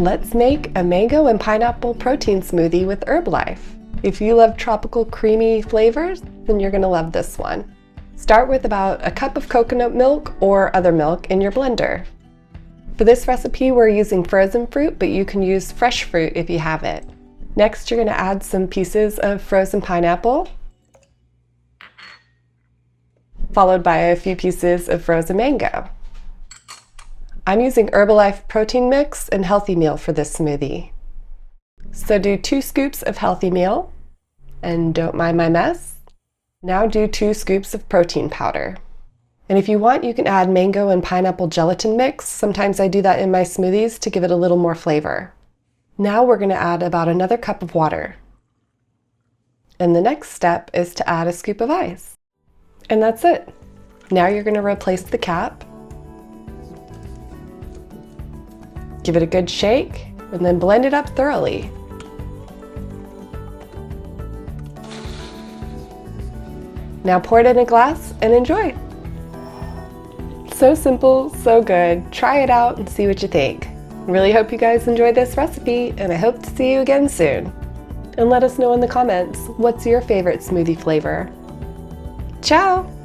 Let's make a mango and pineapple protein smoothie with Herbalife. If you love tropical creamy flavors, then you're gonna love this one. Start with about a cup of coconut milk or other milk in your blender. For this recipe, we're using frozen fruit, but you can use fresh fruit if you have it. Next, you're gonna add some pieces of frozen pineapple, followed by a few pieces of frozen mango. I'm using Herbalife Protein Mix and Healthy Meal for this smoothie. So do 2 scoops of Healthy Meal, and don't mind my mess. Now do 2 scoops of protein powder. And if you want, you can add mango and pineapple gelatin mix. Sometimes I do that in my smoothies to give it a little more flavor. Now we're going to add about another cup of water. And the next step is to add a scoop of ice. And that's it. Now you're going to replace the cap. Give it a good shake, and then blend it up thoroughly. Now pour it in a glass and enjoy. So simple, so good. Try it out and see what you think. Really hope you guys enjoyed this recipe, and I hope to see you again soon. And let us know in the comments, what's your favorite smoothie flavor? Ciao!